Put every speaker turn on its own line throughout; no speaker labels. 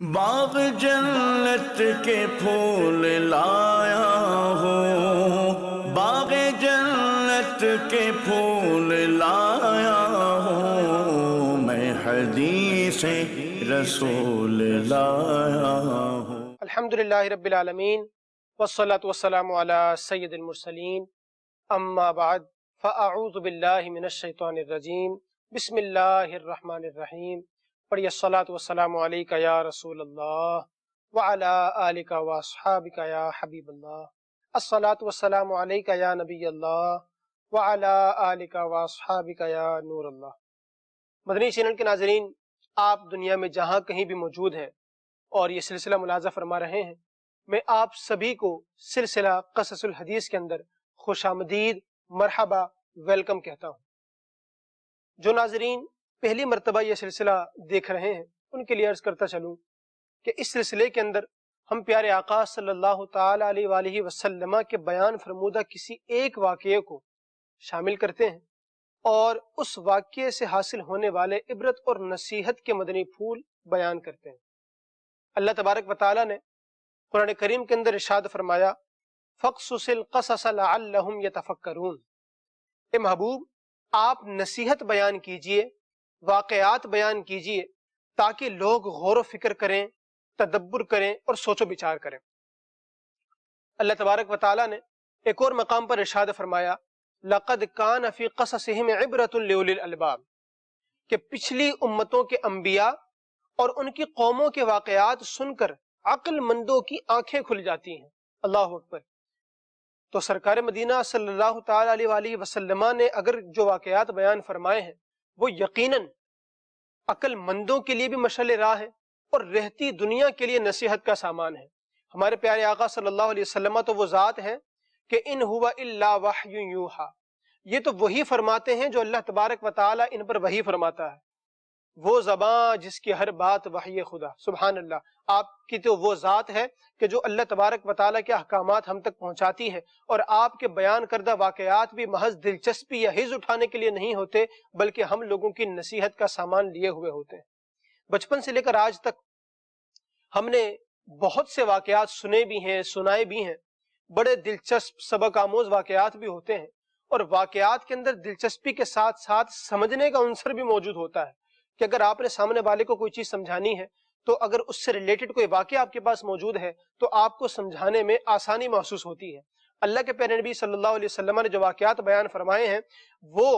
باغ جنت کے پھول لایا ہوں، باغ جنت کے پھول لایا ہوں، میں حدیث رسول لایا ہوں۔
الحمدللہ رب العالمین والصلاة والسلام علی سید المرسلین، اما بعد فاعوذ باللہ من الشیطان الرجیم، بسم اللہ الرحمن الرحیم۔ پڑھیے الصلاة والسلام علیکہ یا رسول اللہ وعلی آلکہ واصحابکہ یا حبیب اللہ، الصلاة والسلام علیکہ یا نبی اللہ وعلی آلکہ واصحابکہ یا نور اللہ۔ مدنی چینل کے ناظرین، آپ دنیا میں جہاں کہیں بھی موجود ہیں اور یہ سلسلہ ملاحظہ فرما رہے ہیں، میں آپ سبھی کو سلسلہ قصص الحدیث کے اندر خوش آمدید، مرحبا، ویلکم کہتا ہوں۔ جو ناظرین پہلی مرتبہ یہ سلسلہ دیکھ رہے ہیں ان کے لیے عرض کرتا چلوں کہ اس سلسلے کے اندر ہم پیارے آقا صلی اللہ تعالی علیہ وآلہ وسلم کے بیان فرمودہ کسی ایک واقعے کو شامل کرتے ہیں اور اس واقعے سے حاصل ہونے والے عبرت اور نصیحت کے مدنی پھول بیان کرتے ہیں۔ اللہ تبارک و تعالیٰ نے قرآن کریم کے اندر ارشاد فرمایا، فَقْصُصِ الْقَصَصَ لَعَلَّهُمْ يَتَفَكَّرُونَ، اے محبوب آپ نصیحت بیان کیجئے، واقعات بیان کیجئے تاکہ لوگ غور و فکر کریں، تدبر کریں اور سوچ و بچار کریں۔ اللہ تبارک و تعالیٰ نے ایک اور مقام پر ارشاد فرمایا، لَقَدْ كَانَ فِي قَصَصِهِمْ عِبْرَةٌ لِأُولِي الْأَلْبَابِ، کہ پچھلی امتوں کے انبیاء اور ان کی قوموں کے واقعات سن کر عقل مندوں کی آنکھیں کھل جاتی ہیں۔ اللہ اکبر۔ تو سرکار مدینہ صلی اللہ تعالی علیہ وآلہ وسلم نے اگر جو واقعات بیان فرمائے ہیں وہ یقیناً عقل مندوں کے لیے بھی مشعل راہ ہے اور رہتی دنیا کے لیے نصیحت کا سامان ہے۔ ہمارے پیارے آقا صلی اللہ علیہ وسلم تو وہ ذات ہیں کہ ان ہوا الا وحی یوحا، یہ تو وہی فرماتے ہیں جو اللہ تبارک و تعالی ان پر وحی فرماتا ہے۔ وہ زبان جس کی ہر بات وحی خدا، سبحان اللہ۔ آپ کی تو وہ ذات ہے کہ جو اللہ تبارک و تعالیٰ کے احکامات ہم تک پہنچاتی ہے، اور آپ کے بیان کردہ واقعات بھی محض دلچسپی یا حظ اٹھانے کے لیے نہیں ہوتے بلکہ ہم لوگوں کی نصیحت کا سامان لیے ہوئے ہوتے ہیں۔ بچپن سے لے کر آج تک ہم نے بہت سے واقعات سنے بھی ہیں، سنائے بھی ہیں، بڑے دلچسپ سبق آموز واقعات بھی ہوتے ہیں، اور واقعات کے اندر دلچسپی کے ساتھ ساتھ سمجھنے کا عنصر بھی موجود ہوتا ہے کہ اگر آپ نے سامنے والے کو کوئی چیز سمجھانی ہے تو اگر اس سے ریلیٹڈ کوئی واقعہ آپ کے پاس موجود ہے تو آپ کو سمجھانے میں آسانی محسوس ہوتی ہے۔ اللہ کے پیارے نبی صلی اللہ علیہ وسلم نے جو واقعات بیان فرمائے ہیں وہ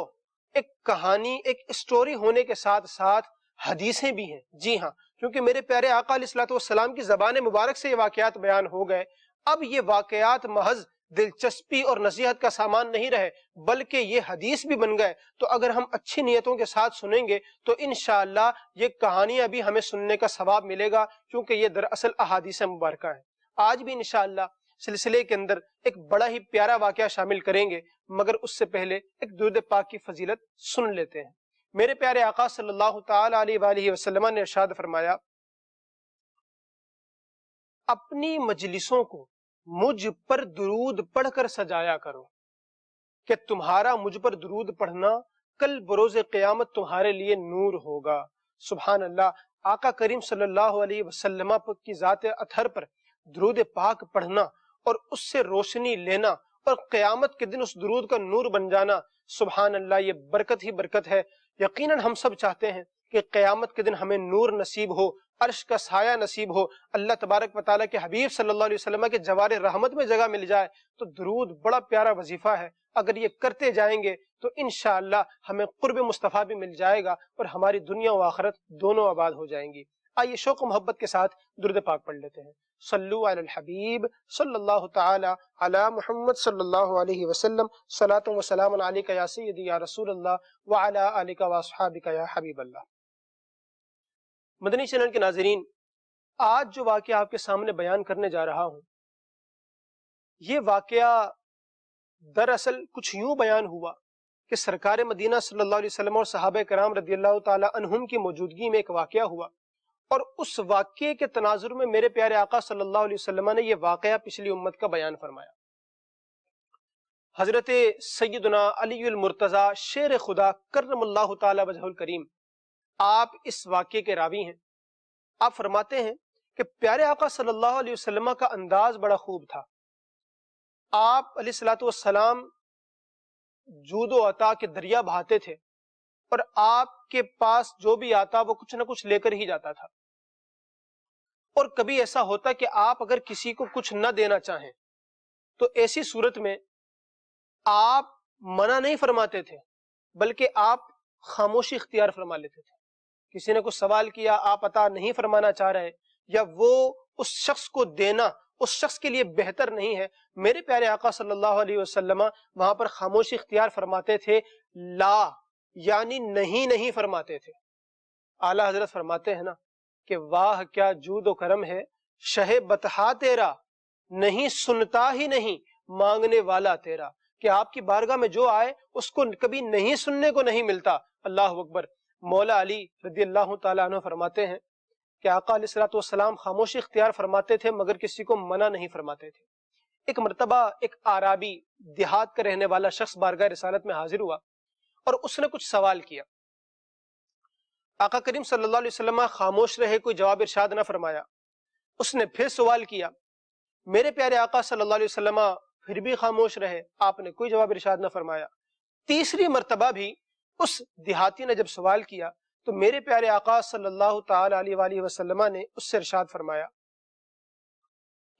ایک کہانی، ایک اسٹوری ہونے کے ساتھ ساتھ حدیثیں بھی ہیں۔ جی ہاں، کیونکہ میرے پیارے آقا علیہ الصلوۃ والسلام کی زبان مبارک سے یہ واقعات بیان ہو گئے، اب یہ واقعات محض دلچسپی اور نصیحت کا سامان نہیں رہے بلکہ یہ حدیث بھی بن گئے۔ تو اگر ہم اچھی نیتوں کے ساتھ سنیں گے تو انشاءاللہ یہ کہانیاں بھی ہمیں سننے کا ثواب ملے گا، کیونکہ یہ دراصل احادیث مبارکہ ہیں۔ آج بھی انشاءاللہ سلسلے کے اندر ایک بڑا ہی پیارا واقعہ شامل کریں گے، مگر اس سے پہلے ایک درود پاک کی فضیلت سن لیتے ہیں۔ میرے پیارے آقا صلی اللہ تعالی علیہ وآلہ وسلم نے ارشاد فرمایا، اپنی مجلسوں کو مجھ پر درود پڑھ کر سجایا کرو کہ تمہارا مجھ پر درود پڑھنا کل بروز قیامت تمہارے لیے نور ہوگا۔ سبحان اللہ۔ آقا کریم صلی اللہ علیہ وسلم کی ذات اطہر پر درود پاک پڑھنا اور اس سے روشنی لینا اور قیامت کے دن اس درود کا نور بن جانا، سبحان اللہ، یہ برکت ہی برکت ہے۔ یقیناً ہم سب چاہتے ہیں کہ قیامت کے دن ہمیں نور نصیب ہو، عرش کا سایہ نصیب ہو، اللہ تبارک و تعالیٰ کے حبیب صلی اللہ علیہ وسلم کے جوار رحمت میں جگہ مل جائے۔ تو درود بڑا پیارا وظیفہ ہے، اگر یہ کرتے جائیں گے تو انشاءاللہ ہمیں قرب مصطفیٰ بھی مل جائے گا اور ہماری دنیا و آخرت دونوں آباد ہو جائیں گی۔ آئیے شوق و محبت کے ساتھ درود پاک پڑھ لیتے ہیں۔ صلو علی الحبیب صلی اللہ تعالی علی محمد صلی اللہ علیہ وسلم، صلاۃ و سلام علیک یا سیدی یا رسول اللہ وعلی آلک واصحابک یا حبیب اللہ۔ مدنی چینل کے ناظرین، آج جو واقعہ آپ کے سامنے بیان کرنے جا رہا ہوں، یہ واقعہ دراصل کچھ یوں بیان ہوا کہ سرکار مدینہ صلی اللہ علیہ وسلم اور صحابہ کرام رضی اللہ تعالی عنہم کی موجودگی میں ایک واقعہ ہوا، اور اس واقعے کے تناظر میں میرے پیارے آقا صلی اللہ علیہ وسلم نے یہ واقعہ پچھلی امت کا بیان فرمایا۔ حضرت سیدنا علی المرتضی شیر خدا کرم اللہ تعالی وجہہ الکریم، آپ اس واقعے کے راوی ہیں۔ آپ فرماتے ہیں کہ پیارے آقا صلی اللہ علیہ وسلم کا انداز بڑا خوب تھا. آپ علیہ الصلوۃ والسلام جود و عطا کے دریا بہاتے تھے اور آپ کے پاس جو بھی آتا وہ کچھ نہ کچھ لے کر ہی جاتا تھا. اور کبھی ایسا ہوتا کہ آپ اگر کسی کو کچھ نہ دینا چاہیں تو ایسی صورت میں آپ منع نہیں فرماتے تھے بلکہ آپ خاموشی اختیار فرما لیتے تھے. کسی نے کچھ سوال کیا، آپ عطا نہیں فرمانا چاہ رہے یا وہ اس شخص کو دینا اس شخص کے لیے بہتر نہیں ہے، میرے پیارے آقا صلی اللہ علیہ وسلم وہاں پر خاموشی اختیار فرماتے تھے. لا یعنی نہیں فرماتے تھے. اعلیٰ حضرت فرماتے ہیں نا کہ واہ کیا جود و کرم ہے شہ بطحا تیرا، نہیں سنتا ہی نہیں مانگنے والا تیرا. کہ آپ کی بارگاہ میں جو آئے اس کو کبھی نہیں سننے کو نہیں ملتا. اللہ اکبر. مولا علی رضی اللہ تعالیٰ عنہ فرماتے ہیں کہ آقا علیہ الصلوۃ والسلام خاموشی اختیار فرماتے تھے مگر کسی کو منع نہیں فرماتے تھے. ایک مرتبہ ایک اعرابی دیہات کا رہنے والا شخص بارگاہ رسالت میں حاضر ہوا اور اس نے کچھ سوال کیا. آقا کریم صلی اللہ علیہ وسلم خاموش رہے، کوئی جواب ارشاد نہ فرمایا. اس نے پھر سوال کیا، میرے پیارے آقا صلی اللہ علیہ وسلم پھر بھی خاموش رہے، آپ نے کوئی جواب ارشاد نہ فرمایا. تیسری مرتبہ بھی اس دیہاتی نے جب سوال کیا تو میرے پیارے آقا صلی اللہ تعالی علیہ وآلہ وسلم نے اس سے ارشاد فرمایا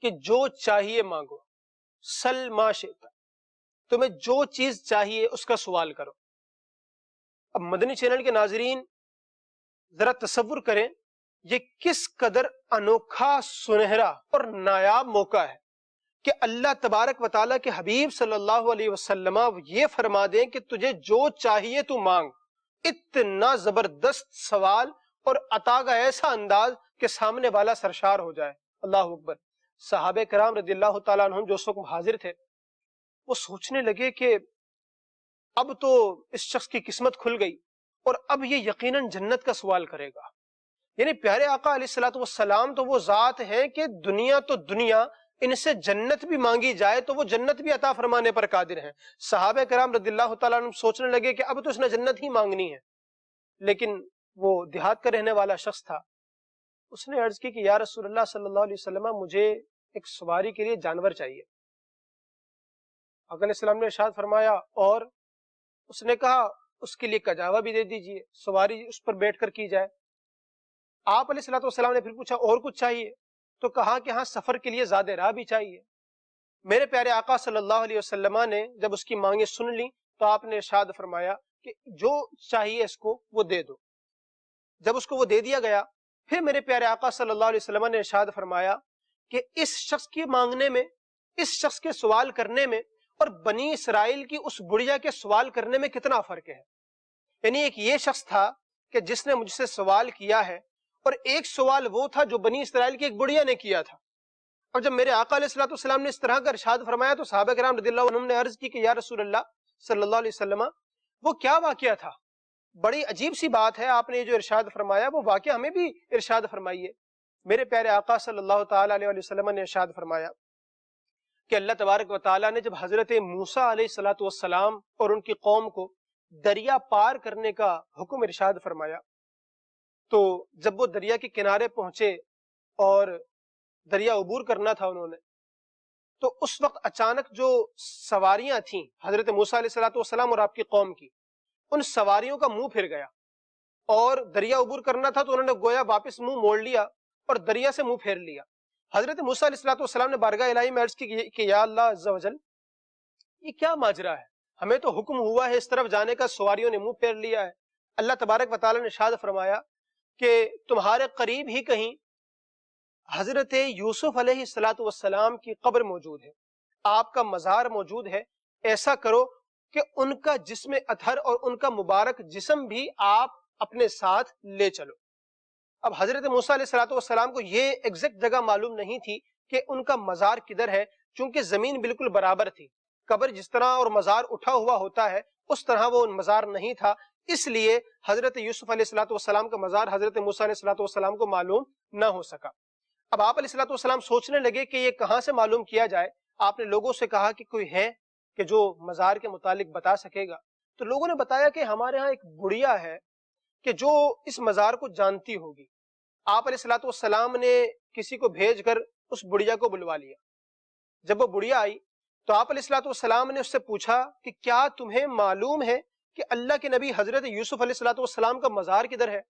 کہ جو چاہیے مانگو، سل ما شئت، تمہیں جو چیز چاہیے اس کا سوال کرو. اب مدنی چینل کے ناظرین ذرا تصور کریں یہ کس قدر انوکھا، سنہرا اور نایاب موقع ہے کہ اللہ تبارک و تعالیٰ کے حبیب صلی اللہ علیہ وسلم یہ فرما دیں کہ تجھے جو چاہیے تو مانگ. اتنا زبردست سوال اور عطا کا ایسا انداز کہ سامنے والا سرشار ہو جائے. اللہ اکبر. صحابہ کرام رضی اللہ تعالیٰ عنہم جو اس وقت حاضر تھے وہ سوچنے لگے کہ اب تو اس شخص کی قسمت کھل گئی اور اب یہ یقیناً جنت کا سوال کرے گا. یعنی پیارے آقا علیہ الصلوۃ والسلام تو وہ ذات ہیں کہ دنیا تو دنیا، ان سے جنت بھی مانگی جائے تو وہ جنت بھی عطا فرمانے پر قادر ہیں. صحابہ کرام رضی اللہ تعالیٰ عنہ سوچنے لگے کہ اب تو اس نے جنت ہی مانگنی ہے. لیکن وہ دیہات کا رہنے والا شخص تھا، اس نے عرض کی کہ یا رسول اللہ صلی اللہ علیہ وسلم مجھے ایک سواری کے لیے جانور چاہیے. آقا علیہ السلام نے ارشاد فرمایا اور اس نے کہا اس کے لیے کجاوا بھی دے دیجئے، سواری اس پر بیٹھ کر کی جائے. آپ علیہ الصلوۃ والسلام نے پھر پوچھا اور کچھ چاہیے؟ تو کہا کہ ہاں سفر کے لیے زاد راہ بھی چاہیے. میرے پیارے آقا صلی اللہ علیہ وسلم نے جب اس کی مانگیں سن لی تو آپ نے ارشاد فرمایا کہ جو چاہیے اس کو وہ دے دو. جب اس کو وہ دے دیا گیا پھر میرے پیارے آقا صلی اللہ علیہ وسلم نے ارشاد فرمایا کہ اس شخص کی مانگنے میں، اس شخص کے سوال کرنے میں اور بنی اسرائیل کی اس بڑھیا کے سوال کرنے میں کتنا فرق ہے. یعنی ایک یہ شخص تھا کہ جس نے مجھ سے سوال کیا ہے اور ایک سوال وہ تھا جو بنی اسرائیل کی ایک بڑھیا نے کیا تھا. اور جب میرے آقا علیہ الصلوۃ والسلام نے اس طرح کا ارشاد فرمایا تو صحابہ کرام رضی اللہ عنہم نے عرض کی کہ یا رسول اللہ صلی اللہ علیہ وسلم وہ کیا واقعہ تھا؟ بڑی عجیب سی بات ہے، آپ نے یہ جو ارشاد فرمایا وہ واقعہ ہمیں بھی ارشاد فرمائیے. میرے پیارے آقا صلی اللہ تعالی علیہ وسلم نے ارشاد فرمایا کہ اللہ تبارک و تعالیٰ نے جب حضرت موسیٰ علیہ الصلوۃ والسلام اور ان کی قوم کو دریا پار کرنے کا حکم ارشاد فرمایا تو جب وہ دریا کے کنارے پہنچے اور دریا عبور کرنا تھا انہوں نے، تو اس وقت اچانک جو سواریاں تھیں حضرت موسیٰ علیہ الصلوۃ والسلام اور آپ کی قوم کی، ان سواریوں کا منہ پھر گیا اور دریا عبور کرنا تھا تو انہوں نے گویا واپس منہ موڑ لیا اور دریا سے منہ پھیر لیا. حضرت موسیٰ علیہ الصلوۃ والسلام نے بارگاہ الہی میں عرض کی کہ یا اللہ عز و جل یہ کیا ماجرا ہے، ہمیں تو حکم ہوا ہے اس طرف جانے کا، سواریوں نے منہ پھیر لیا ہے. اللہ تبارک و تعالیٰ نے ارشاد فرمایا کہ تمہارے قریب ہی کہیں حضرت یوسف علیہ الصلوۃ والسلام کی قبر موجود ہے، آپ کا مزار موجود ہے، ایسا کرو کہ ان کا جسم اطہر اور ان کا مبارک جسم بھی آپ اپنے ساتھ لے چلو. اب حضرت موسیٰ علیہ الصلوۃ والسلام کو یہ ایگزیکٹ جگہ معلوم نہیں تھی کہ ان کا مزار کدھر ہے، چونکہ زمین بالکل برابر تھی. قبر جس طرح اور مزار اٹھا ہوا ہوتا ہے اس طرح وہ مزار نہیں تھا، اس لیے حضرت یوسف علیہ الصلوۃ والسلام کا مزار حضرت موسیٰ علیہ الصلوۃ والسلام کو معلوم نہ ہو سکا. اب آپ علیہ الصلوۃ والسلام سوچنے لگے کہ یہ کہاں سے معلوم کیا جائے. آپ نے لوگوں سے کہا کہ کوئی ہے کہ جو مزار کے متعلق بتا سکے گا. تو لوگوں نے بتایا کہ ہمارے ہاں ایک بڑھیا ہے کہ جو اس مزار کو جانتی ہوگی. آپ علیہ الصلوۃ والسلام نے کسی کو بھیج کر اس بڑھیا کو بلوا لیا۔ جب وہ بڑھیا آئی تو آپ علیہ الصلوۃ والسلام نے اس سے پوچھا کہ کیا تمہیں معلوم ہے کہ اللہ کے نبی حضرت یوسف علیہ الصلوۃ والسلام کا مزار کدھر ہے؟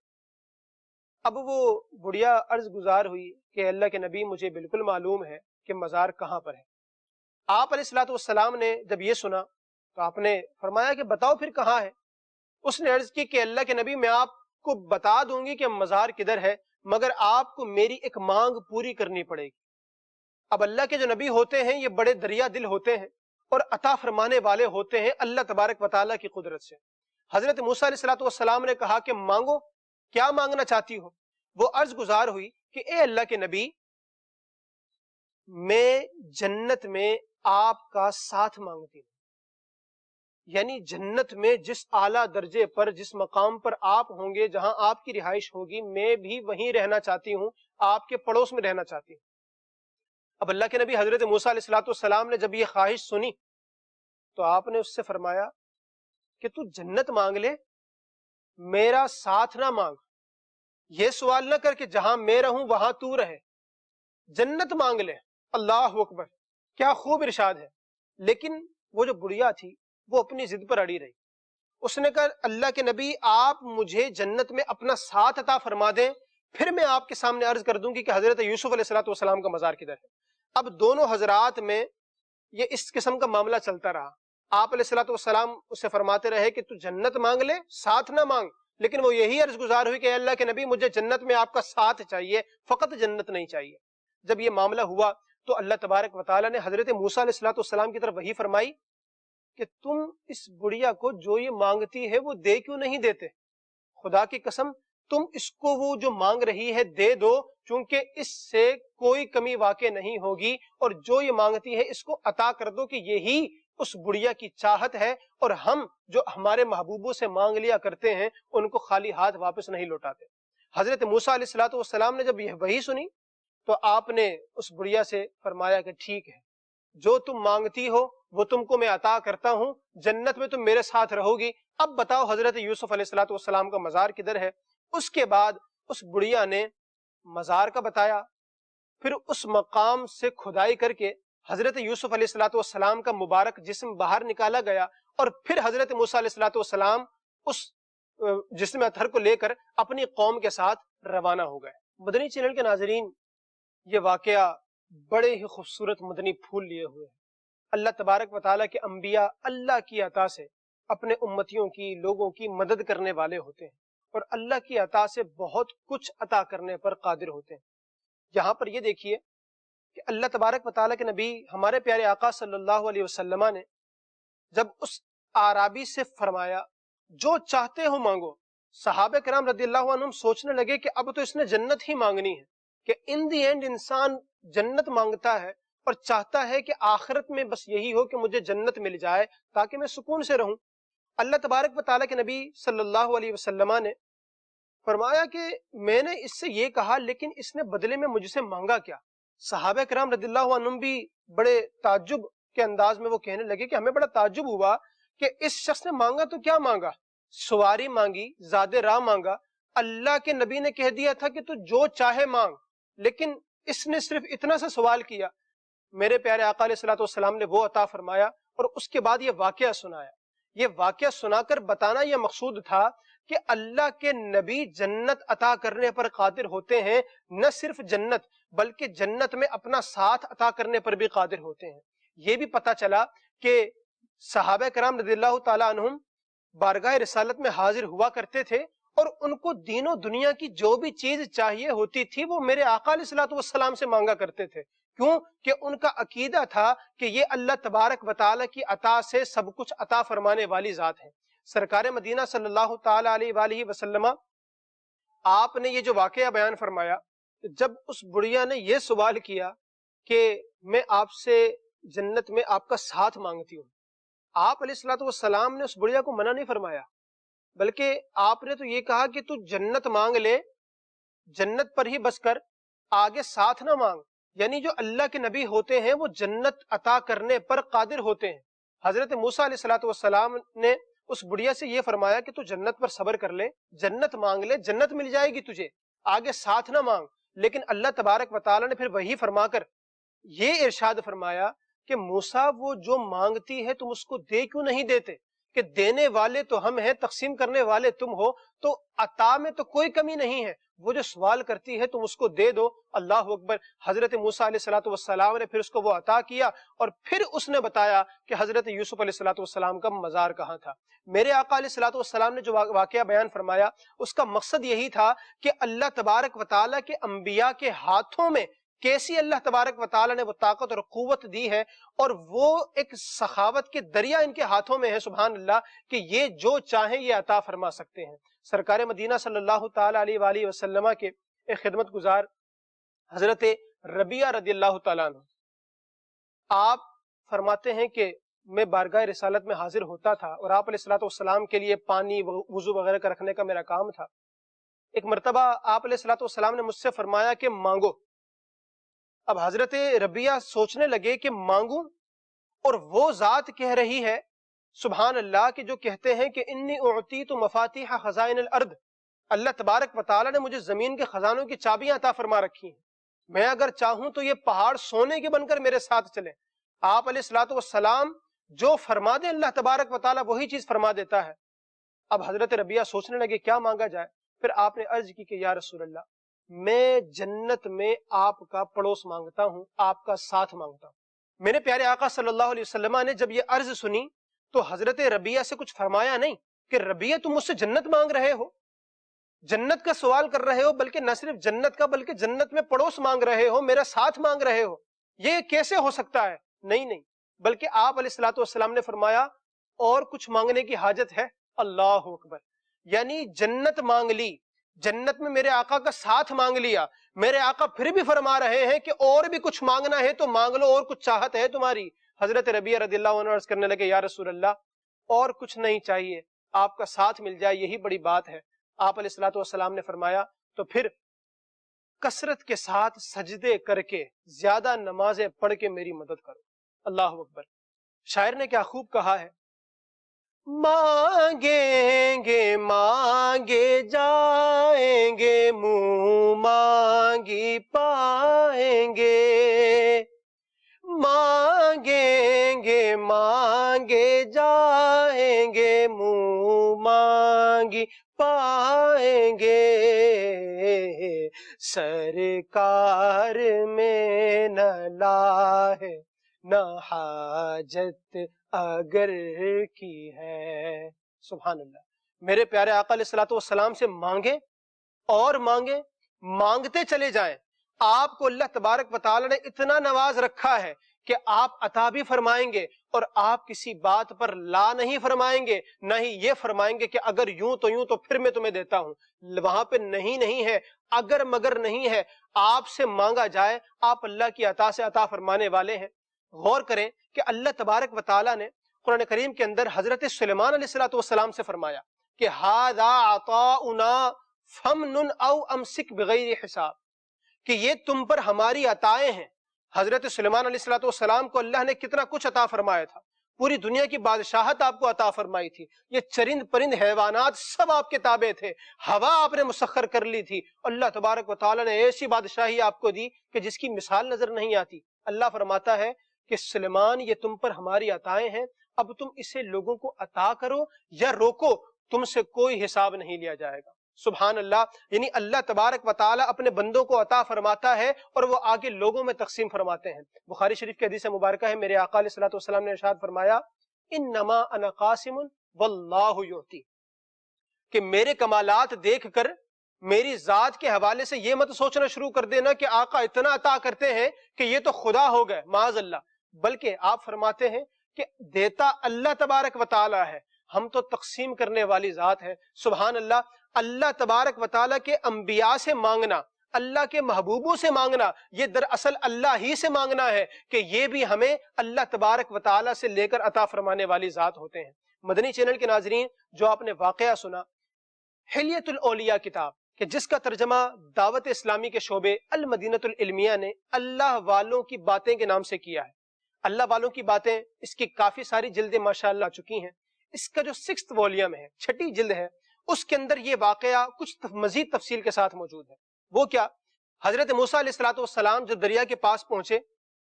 اب وہ بڑھیا عرض گزار ہوئی کہ اللہ کے نبی مجھے بالکل معلوم ہے کہ مزار کہاں پر ہے۔ آپ علیہ الصلوۃ والسلام نے جب یہ سنا تو آپ نے فرمایا کہ بتاؤ پھر کہاں ہے؟ اس نے عرض کی کہ اللہ کے نبی میں آپ کو بتا دوں گی کہ مزار کدھر ہے، مگر آپ کو میری ایک مانگ پوری کرنی پڑے گی۔ اب اللہ کے جو نبی ہوتے ہیں یہ بڑے دریا دل ہوتے ہیں اور عطا فرمانے والے ہوتے ہیں اللہ تبارک و تعالیٰ کی قدرت سے۔ حضرت موسیٰ علیہ الصلوۃ والسلام نے کہا کہ مانگو، کیا مانگنا چاہتی ہو؟ وہ عرض گزار ہوئی کہ اے اللہ کے نبی، میں جنت میں آپ کا ساتھ مانگتی ہوں، یعنی جنت میں جس اعلیٰ درجے پر، جس مقام پر آپ ہوں گے، جہاں آپ کی رہائش ہوگی، میں بھی وہیں رہنا چاہتی ہوں، آپ کے پڑوس میں رہنا چاہتی ہوں۔ اب اللہ کے نبی حضرت موسیٰ علیہ الصلوۃ والسلام نے جب یہ خواہش سنی تو آپ نے اس سے فرمایا کہ تو جنت مانگ لے، میرا ساتھ نہ مانگ۔ یہ سوال نہ کر کہ جہاں میں رہوں وہاں تو رہے، جنت مانگ لے۔ اللہ اکبر، کیا خوب ارشاد ہے۔ لیکن وہ جو بڑھیا تھی وہ اپنی ضد پر اڑی رہی۔ اس نے کہا اللہ کے نبی آپ مجھے جنت میں اپنا ساتھ عطا فرما دیں، پھر میں آپ کے سامنے عرض کر دوں گی کہ حضرت یوسف علیہ الصلوۃ والسلام کا مزار کدھر ہے۔ اب دونوں حضرات میں یہ اس قسم کا معاملہ چلتا رہا۔ آپ علیہ الصلوۃ والسلام اسے فرماتے رہے کہ تو جنت مانگ لے، ساتھ نہ مانگ، لیکن وہ یہی عرض گزار ہوئی کہ اللہ کے نبی مجھے جنت میں آپ کا ساتھ چاہیے، فقط جنت نہیں چاہیے۔ جب یہ معاملہ ہوا تو اللہ تبارک و تعالیٰ نے حضرت موسیٰ علیہ الصلوۃ والسلام کی طرف وحی فرمائی کہ تم اس بڑھیا کو جو یہ مانگتی ہے وہ دے کیوں نہیں دیتے؟ خدا کی قسم تم اس کو وہ جو مانگ رہی ہے دے دو، چونکہ اس سے کوئی کمی واقع نہیں ہوگی، اور جو یہ مانگتی ہے اس کو عطا کر دو، کہ یہی اس بڑھیا کی چاہت ہے، اور ہم جو ہمارے محبوبوں سے مانگ لیا کرتے ہیں ان کو خالی ہاتھ واپس نہیں لوٹاتے۔ حضرت موسیٰ علیہ الصلوۃ والسلام نے جب یہ وحی سنی تو آپ نے اس بڑھیا سے فرمایا کہ ٹھیک ہے، جو تم مانگتی ہو وہ تم کو میں عطا کرتا ہوں، جنت میں تم میرے ساتھ رہو گی۔ اب بتاؤ حضرت یوسف علیہ الصلوۃ والسلام کا مزار کدھر ہے؟ اس کے بعد اس بڑھیا نے مزار کا بتایا، پھر اس مقام سے کھدائی کر کے حضرت یوسف علیہ الصلوۃ والسلام کا مبارک جسم باہر نکالا گیا، اور پھر حضرت موسیٰ علیہ الصلوۃ والسلام اس جسم اطہر کو لے کر اپنی قوم کے ساتھ روانہ ہو گئے۔ مدنی چینل کے ناظرین، یہ واقعہ بڑے ہی خوبصورت مدنی پھول لیے ہوئے ہیں۔ اللہ تبارک و تعالیٰ کے انبیاء اللہ کی عطا سے اپنے امتیوں کی، لوگوں کی مدد کرنے والے ہوتے ہیں، اور اللہ کی عطا سے بہت کچھ عطا کرنے پر قادر ہوتے ہیں۔ یہاں پر یہ دیکھیے کہ اللہ تبارک و تعالیٰ کے نبی ہمارے پیارے آقا صلی اللہ علیہ وسلم نے جب اس اعرابی سے فرمایا جو چاہتے ہو مانگو، صحابہ کرام رضی اللہ عنہم سوچنے لگے کہ اب تو اس نے جنت ہی مانگنی ہے، کہ ان دی اینڈ انسان جنت مانگتا ہے اور چاہتا ہے کہ آخرت میں بس یہی ہو کہ مجھے جنت مل جائے تاکہ میں سکون سے رہوں۔ اللہ تبارک و تعالیٰ کے نبی صلی اللہ علیہ وسلم نے فرمایا کہ میں نے اس سے یہ کہا لیکن اس نے بدلے میں مجھ سے مانگا کیا؟ صحابہ کرام رضی اللہ عنہم بھی بڑے تعجب کے انداز میں وہ کہنے لگے کہ ہمیں بڑا تعجب ہوا کہ اس شخص نے مانگا تو کیا مانگا؟ سواری مانگی، زاد راہ مانگا۔ اللہ کے نبی نے کہہ دیا تھا کہ تو جو چاہے مانگ، لیکن اس نے صرف اتنا سا سوال کیا۔ میرے پیارے آقا علیہ الصلوۃ والسلام نے وہ عطا فرمایا، اور اس کے بعد یہ واقعہ سنایا۔ یہ واقعہ سنا کر بتانا یہ مقصود تھا کہ اللہ کے نبی جنت عطا کرنے پر قادر ہوتے ہیں، نہ صرف جنت بلکہ جنت میں اپنا ساتھ عطا کرنے پر بھی قادر ہوتے ہیں۔ یہ بھی پتہ چلا کہ صحابہ کرام رضی اللہ تعالیٰ عنہم بارگاہ رسالت میں حاضر ہوا کرتے تھے، اور ان کو دین و دنیا کی جو بھی چیز چاہیے ہوتی تھی وہ میرے آقا علیہ الصلوۃ والسلام سے مانگا کرتے تھے۔ کیوں؟ کہ ان کا عقیدہ تھا کہ یہ اللہ تبارک و تعالیٰ کی عطا سے سب کچھ عطا فرمانے والی ذات ہے۔ سرکار مدینہ صلی اللہ تعالیٰ علیہ وآلہ وسلم آپ نے یہ جو واقعہ بیان فرمایا، جب اس بڑھیا نے یہ سوال کیا کہ میں آپ سے جنت میں آپ کا ساتھ مانگتی ہوں، آپ علیہ الصلوۃ والسلام نے اس بڑھیا کو منع نہیں فرمایا، بلکہ آپ نے تو یہ کہا کہ تو جنت مانگ لے، جنت پر ہی بس کر، آگے ساتھ نہ مانگ۔ یعنی جو اللہ کے نبی ہوتے ہیں وہ جنت عطا کرنے پر قادر ہوتے ہیں۔ حضرت موسیٰ علیہ الصلوۃ والسلام نے اس بڑھیا سے یہ فرمایا کہ تو جنت پر صبر کر لے، جنت مانگ لے، جنت مل جائے گی تجھے، آگے ساتھ نہ مانگ۔ لیکن اللہ تبارک و تعالیٰ نے پھر وہی فرما کر یہ ارشاد فرمایا کہ موسیٰ وہ جو مانگتی ہے تم اس کو دے کیوں نہیں دیتے، کہ دینے والے تو ہم ہیں، تقسیم کرنے والے تم ہو، تو عطا میں تو کوئی کمی نہیں ہے، وہ جو سوال کرتی ہے تم اس کو دے دو۔ اللہ اکبر۔ حضرت موسیٰ علیہ السلام نے پھر اس کو وہ عطا کیا، اور پھر اس نے بتایا کہ حضرت یوسف علیہ السلام کا مزار کہاں تھا۔ میرے آقا علیہ السلام نے جو واقعہ بیان فرمایا اس کا مقصد یہی تھا کہ اللہ تبارک و تعالیٰ کے انبیاء کے ہاتھوں میں کیسی اللہ تبارک و تعالیٰ نے وہ طاقت اور قوت دی ہے، اور وہ ایک سخاوت کے دریا ان کے ہاتھوں میں ہے، سبحان اللہ، کہ یہ جو چاہیں یہ عطا فرما سکتے ہیں۔ سرکار مدینہ صلی اللہ تعالی علیہ وآلہ وسلم کے ایک خدمت گزار حضرت ربیعہ رضی اللہ تعالیٰ عنہ، آپ فرماتے ہیں کہ میں بارگاہ رسالت میں حاضر ہوتا تھا اور آپ علیہ السلام کے لیے پانی وضو وغیرہ کا رکھنے کا میرا کام تھا۔ ایک مرتبہ آپ علیہ السلام نے مجھ سے فرمایا کہ مانگو۔ اب حضرت ربیعہ سوچنے لگے کہ مانگوں، اور وہ ذات کہہ رہی ہے سبحان اللہ کہ جو کہتے ہیں کہ انی اعطیت مفاتیح خزائن الارض، اللہ تبارک و تعالیٰ نے مجھے زمین کے خزانوں کی چابیاں عطا فرما رکھی ہیں، میں اگر چاہوں تو یہ پہاڑ سونے کے بن کر میرے ساتھ چلیں۔ آپ علیہ السلام جو فرما دیں اللہ تبارک و تعالیٰ وہی چیز فرما دیتا ہے۔ اب حضرت ربیعہ سوچنے لگے کیا مانگا جائے، پھر آپ نے عرض کی کہ یا رسول اللہ، میں جنت میں آپ کا پڑوس مانگتا ہوں، آپ کا ساتھ مانگتا ہوں۔ میرے پیارے آقا صلی اللہ علیہ وسلم نے جب یہ عرض سنی تو حضرت ربیعہ سے کچھ فرمایا نہیں کہ ربیعہ تم مجھ سے جنت مانگ رہے ہو، جنت کا سوال کر رہے ہو، بلکہ نہ صرف جنت کا بلکہ جنت میں پڑوس مانگ رہے ہو، میرا ساتھ مانگ رہے ہو، یہ کیسے ہو سکتا ہے؟ نہیں، بلکہ آپ علیہ السلام نے فرمایا اور کچھ مانگنے کی حاجت ہے؟ اللہ اکبر۔ یعنی جنت مانگ لی، جنت میں میرے آقا کا ساتھ مانگ لیا، میرے آقا پھر بھی فرما رہے ہیں کہ اور بھی کچھ مانگنا ہے تو مانگ لو، اور کچھ چاہت ہے تمہاری؟ حضرت ربیعہ رضی اللہ عنہ عرض کرنے لگے یا رسول اللہ اور کچھ نہیں چاہیے، آپ کا ساتھ مل جائے یہی بڑی بات ہے۔ آپ علیہ السلام نے فرمایا تو پھر کثرت کے ساتھ سجدے کر کے زیادہ نمازیں پڑھ کے میری مدد کرو۔ اللہ اکبر۔ شاعر نے کیا خوب کہا ہے، مانگیں گے مانگے جائیں گے، منہ مانگی پائیں گے، مانگیں گے مانگے جائیں گے، منہ مانگی پائیں گے، سرکار میں نہ لاہ نہ حاجت اگر کی ہے۔ سبحان اللہ۔ میرے پیارے آقا علیہ السلام سے مانگیں اور مانگیں، مانگتے چلے جائیں۔ آپ کو اللہ تبارک و تعالی نے اتنا نواز رکھا ہے کہ آپ عطا بھی فرمائیں گے، اور آپ کسی بات پر لا نہیں فرمائیں گے، نہ ہی یہ فرمائیں گے کہ اگر یوں تو پھر میں تمہیں دیتا ہوں۔ وہاں پہ نہیں ہے، اگر مگر نہیں ہے، آپ سے مانگا جائے، آپ اللہ کی عطا سے عطا فرمانے والے ہیں۔ غور کریں کہ اللہ تبارک و تعالیٰ نے قرآن کریم کے اندر حضرت سلیمان علیہ السلام سے فرمایا کہ ھذا عطاؤنا فمنن او امسک بغیر حساب، کہ یہ تم پر ہماری عطائیں ہیں۔ حضرت سلیمان علیہ السلام کو اللہ نے کتنا کچھ عطا فرمایا تھا، پوری دنیا کی بادشاہت آپ کو عطا فرمائی تھی، یہ چرند پرند حیوانات سب آپ کے تابع تھے، ہوا آپ نے مسخر کر لی تھی، اللہ تبارک و تعالیٰ نے ایسی بادشاہی آپ کو دی کہ جس کی مثال نظر نہیں آتی۔ اللہ فرماتا ہے کہ سلیمان یہ تم پر ہماری عطائیں ہیں، اب تم اسے لوگوں کو عطا کرو یا روکو، تم سے کوئی حساب نہیں لیا جائے گا۔ سبحان اللہ۔ یعنی اللہ تبارک و تعالیٰ اپنے بندوں کو عطا فرماتا ہے اور وہ آگے لوگوں میں تقسیم فرماتے ہیں۔ بخاری شریف کی حدیث مبارکہ ہے، میرے آقا علیہ السلام نے ارشاد فرمایا انما انا قاسم واللہ یعطی، کہ میرے کمالات دیکھ کر میری ذات کے حوالے سے یہ مت سوچنا شروع کر دینا کہ آقا اتنا عطا کرتے ہیں کہ یہ تو خدا ہو گئے، معاذ اللہ، بلکہ آپ فرماتے ہیں کہ دیتا اللہ تبارک و تعالیٰ ہے، ہم تو تقسیم کرنے والی ذات ہے۔ سبحان اللہ۔ اللہ تبارک و تعالیٰ کے انبیاء سے مانگنا، اللہ کے محبوبوں سے مانگنا، یہ دراصل اللہ ہی سے مانگنا ہے کہ یہ بھی ہمیں اللہ تبارک و تعالیٰ سے لے کر عطا فرمانے والی ذات ہوتے ہیں۔ مدنی چینل کے ناظرین، جو آپ نے واقعہ سنا حلیۃ الاولیاء کتاب، کہ جس کا ترجمہ دعوت اسلامی کے شعبے المدینۃ العلمیہ نے اللہ والوں کی باتیں کے نام سے کیا ہے۔ اللہ والوں کی باتیں، اس کی کافی ساری جلدیں ماشاءاللہ چکی ہیں۔ اس کا جو 6th والیوم ہے، 6ٹھی جلد ہے، اس کے اندر یہ واقعہ کچھ مزید تفصیل کے ساتھ موجود ہے۔ وہ کیا؟ حضرت موسیٰ علیہ السلام جب دریا کے پاس پہنچے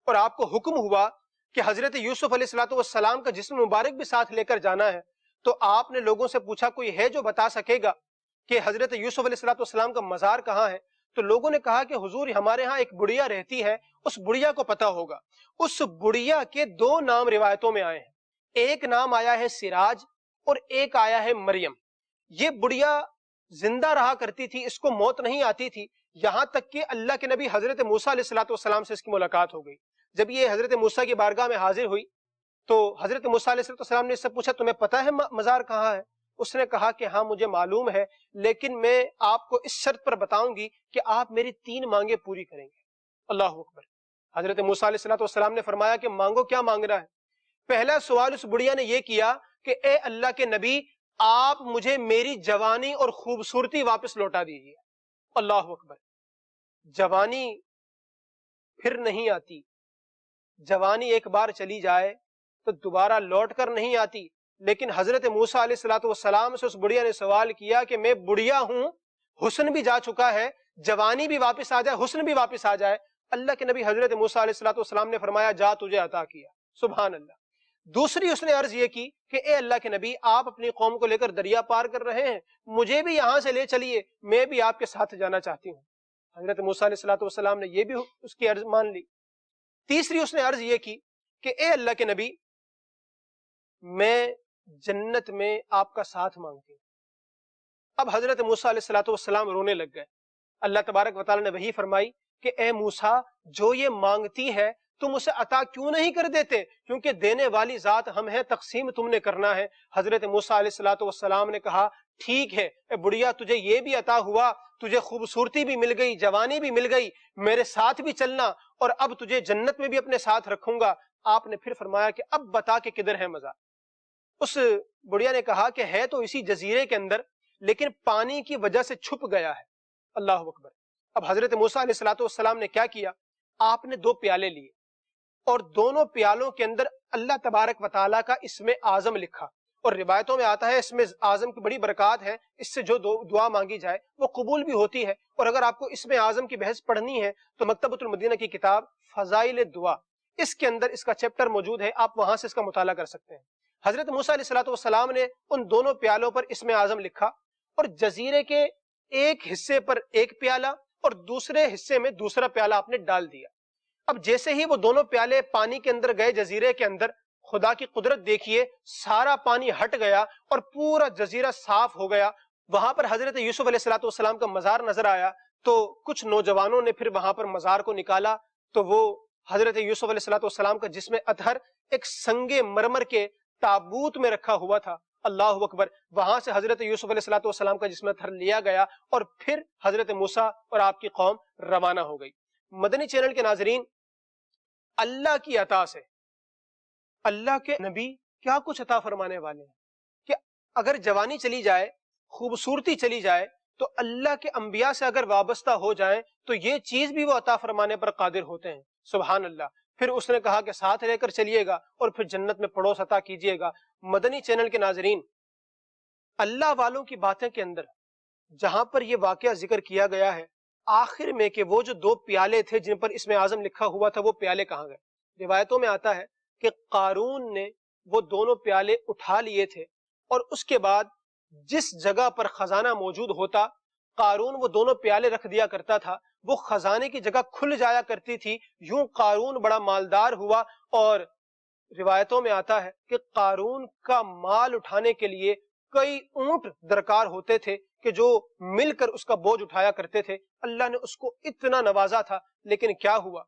اور آپ کو حکم ہوا کہ حضرت یوسف علیہ السلام کا جسم مبارک بھی ساتھ لے کر جانا ہے، تو آپ نے لوگوں سے پوچھا کوئی ہے جو بتا سکے گا کہ حضرت یوسف علیہ السلام کا مزار کہاں ہے؟ تو لوگوں نے کہا کہ حضور ہمارے ہاں ایک بڑھیا رہتی ہے، اس بڑھیا کو پتا ہوگا۔ اس بڑھیا کے دو نام روایتوں میں آئے ہیں، ایک نام آیا ہے سراج اور ایک آیا ہے مریم۔ یہ بڑھیا زندہ رہا کرتی تھی، اس کو موت نہیں آتی تھی، یہاں تک کہ اللہ کے نبی حضرت موسیٰ علیہ السلام سے اس کی ملاقات ہو گئی۔ جب یہ حضرت موسیٰ کی بارگاہ میں حاضر ہوئی تو حضرت موسیٰ علیہ السلام نے اس سے پوچھا تمہیں پتا ہے مزار کہاں ہے؟ اس نے کہا کہ ہاں مجھے معلوم ہے، لیکن میں آپ کو اس شرط پر بتاؤں گی کہ آپ میری 3 مانگیں پوری کریں گے۔ اللہ اکبر۔ حضرت موسیٰ علیہ السلام نے فرمایا کہ مانگو، کیا مانگنا ہے؟ پہلا سوال اس بڑھیا نے یہ کیا کہ اے اللہ کے نبی، آپ مجھے میری جوانی اور خوبصورتی واپس لوٹا دیجیے۔ اللہ اکبر۔ جوانی پھر نہیں آتی، جوانی ایک بار چلی جائے تو دوبارہ لوٹ کر نہیں آتی، لیکن حضرت موسیٰ علیہ السلام سے اس بڑھیا نے سوال کیا کہ میں بڑھیا ہوں، حسن بھی جا چکا ہے، جوانی بھی واپس آ جائے، حسن بھی واپس آ جائے۔ اللہ کے نبی حضرت موسیٰ علیہ السلام نے فرمایا جا تجھے عطا کیا۔ سبحان اللہ۔ دوسری اس نے عرض یہ کی کہ اے اللہ کے نبی، آپ اپنی قوم کو لے کر دریا پار کر رہے ہیں، مجھے بھی یہاں سے لے چلیے، میں بھی آپ کے ساتھ جانا چاہتی ہوں۔ حضرت موسیٰ علیہ السلام نے یہ بھی اس کی عرض مان لی۔ تیسری اس نے عرض یہ کی کہ اے اللہ کے نبی، میں جنت میں آپ کا ساتھ مانگتی ہوں۔ اب حضرت موسیٰ علیہ السلام رونے لگ گئے۔ اللہ تبارک و تعالیٰ نے وحی فرمائی کہ اے موسیٰ، جو یہ مانگتی ہے تم اسے عطا کیوں نہیں کر دیتے؟ کیونکہ دینے والی ذات ہم ہیں، تقسیم تم نے کرنا ہے۔ حضرت موسیٰ علیہ السلام نے کہا ٹھیک ہے اے بڑھیا، تجھے یہ بھی عطا ہوا، تجھے خوبصورتی بھی مل گئی، جوانی بھی مل گئی، میرے ساتھ بھی چلنا، اور اب تجھے جنت میں بھی اپنے ساتھ رکھوں گا۔ آپ نے پھر فرمایا کہ اب بتا کہ کدھر ہے مزار۔ اس بڑھیا نے کہا کہ ہے تو اسی جزیرے کے اندر، لیکن پانی کی وجہ سے چھپ گیا ہے۔ اللہ اکبر۔ اب حضرت موسیٰ علیہ السلام نے کیا کیا؟ آپ نے 2 پیالے لیے اور دونوں پیالوں کے اندر اللہ تبارک و تعالیٰ کا اسم اعظم لکھا، اور روایتوں میں آتا ہے اسم اعظم کی بڑی برکات ہے، اس سے جو دعا مانگی جائے وہ قبول بھی ہوتی ہے۔ اور اگر آپ کو اسم اعظم کی بحث پڑھنی ہے تو مکتبۃ المدینہ کی کتاب فضائل دعا، اس کے اندر اس کا چیپٹر موجود ہے، آپ وہاں سے اس کا مطالعہ کر سکتے ہیں۔ حضرت موسیٰ علیہ السلام نے ان دونوں پیالوں پر اسم اعظم لکھا، اور جزیرے کے ایک حصے پر ایک پیالہ اور دوسرے حصے میں دوسرا پیالہ آپ نے ڈال دیا۔ اب جیسے ہی وہ دونوں پیالے پانی کے اندر گئے، جزیرے کے اندر، خدا کی قدرت دیکھیے، سارا پانی ہٹ گیا اور پورا جزیرہ صاف ہو گیا۔ وہاں پر حضرت یوسف علیہ السلام کا مزار نظر آیا، تو کچھ نوجوانوں نے پھر وہاں پر مزار کو نکالا، تو وہ حضرت یوسف علیہ السلام کا جسم اطہر ایک سنگ مرمر کے تابوت میں رکھا ہوا تھا۔ اللہ اکبر۔ وہاں سے حضرت یوسف علیہ السلام کا جسم اطہر لیا گیا اور پھر حضرت موسیٰ اور آپ کی قوم روانہ ہو گئی۔ مدنی چینل کے ناظرین، اللہ کی عطا سے اللہ کے نبی کیا کچھ عطا فرمانے والے ہیں کہ اگر جوانی چلی جائے، خوبصورتی چلی جائے، تو اللہ کے انبیاء سے اگر وابستہ ہو جائیں تو یہ چیز بھی وہ عطا فرمانے پر قادر ہوتے ہیں۔ سبحان اللہ۔ پھر اس نے کہا کہ ساتھ لے کر چلیے گا اور پھر جنت میں پڑوس عطا کیجیے گا۔ مدنی چینل کے ناظرین، اللہ والوں کی باتیں کے اندر جہاں پر یہ واقعہ ذکر کیا گیا ہے آخر میں کہ وہ جو 2 پیالے تھے جن پر اسم اعظم لکھا ہوا تھا، وہ پیالے کہاں گئے؟ روایتوں میں آتا ہے کہ قارون نے وہ دونوں پیالے اٹھا لیے تھے، اور اس کے بعد جس جگہ پر خزانہ موجود ہوتا، قارون وہ دونوں پیالے رکھ دیا کرتا تھا، وہ خزانے کی جگہ کھل جایا کرتی تھی۔ یوں قارون بڑا مالدار ہوا، اور روایتوں میں آتا ہے کہ قارون کا مال اٹھانے کے لیے کئی اونٹ درکار ہوتے تھے کہ جو مل کر اس کا بوجھ اٹھایا کرتے تھے۔ اللہ نے اس کو اتنا نوازا تھا، لیکن کیا ہوا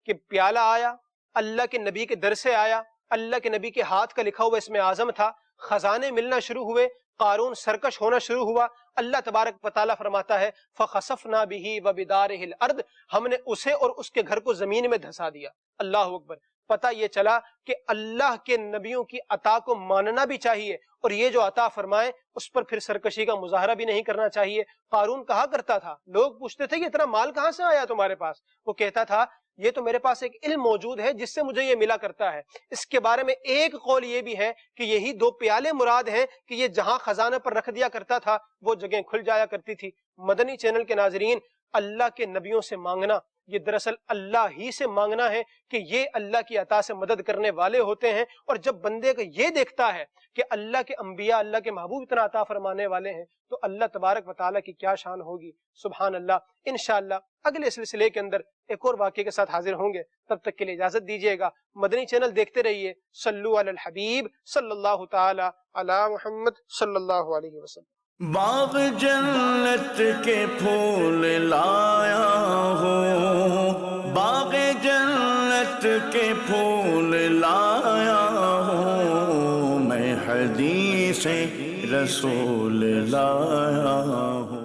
کہ پیالہ آیا، اللہ کے نبی کے در سے آیا، اللہ کے نبی کے ہاتھ کا لکھا ہوا اسم اعظم تھا، خزانے ملنا شروع ہوئے، قارون سرکش ہونا شروع ہوا۔ اللہ تبارک و تعالیٰ فرماتا ہے فَخَسَفْنَا بِهِ وَبِدَارِهِ الْأَرْضِ، ہم نے اسے اور اس کے گھر کو زمین میں دھسا دیا۔ اللہ اکبر۔ پتہ یہ چلا کہ اللہ کے نبیوں کی عطا کو ماننا بھی چاہیے، اور یہ جو عطا فرمائے اس پر پھر سرکشی کا مظاہرہ بھی نہیں کرنا چاہیے۔ قارون کہا کرتا تھا، لوگ پوچھتے تھے کہ اتنا مال کہاں سے آیا تمہارے پاس؟ وہ کہتا تھا یہ تو میرے پاس ایک علم موجود ہے جس سے مجھے یہ ملا کرتا ہے۔ اس کے بارے میں ایک قول یہ بھی ہے کہ یہی 2 پیالے مراد ہیں کہ یہ جہاں خزانہ پر رکھ دیا کرتا تھا وہ جگہیں کھل جایا کرتی تھی۔ مدنی چینل کے ناظرین، اللہ کے نبیوں سے مانگنا یہ دراصل اللہ ہی سے مانگنا ہے کہ یہ اللہ کی عطا سے مدد کرنے والے ہوتے ہیں. اور جب بندے کو یہ دیکھتا ہے کہ اللہ کے انبیاء اللہ کے محبوب اتنا عطا فرمانے والے ہیں تو اللہ تبارک و تعالیٰ کی کیا شان ہوگی. سبحان اللہ. انشاءاللہ اگلے سلسلے کے اندر ایک اور واقعے کے ساتھ حاضر ہوں گے. تب تک کے لیے اجازت دیجیے گا. مدنی چینل دیکھتے رہیے. صلو علی الحبیب صلی اللہ تعالی علی محمد صلی اللہ علیہ وسلم.
باغ جنت کے پھول لایا ہوں، باغ جنت کے پھول لایا ہوں، میں حدیث رسول لایا ہوں.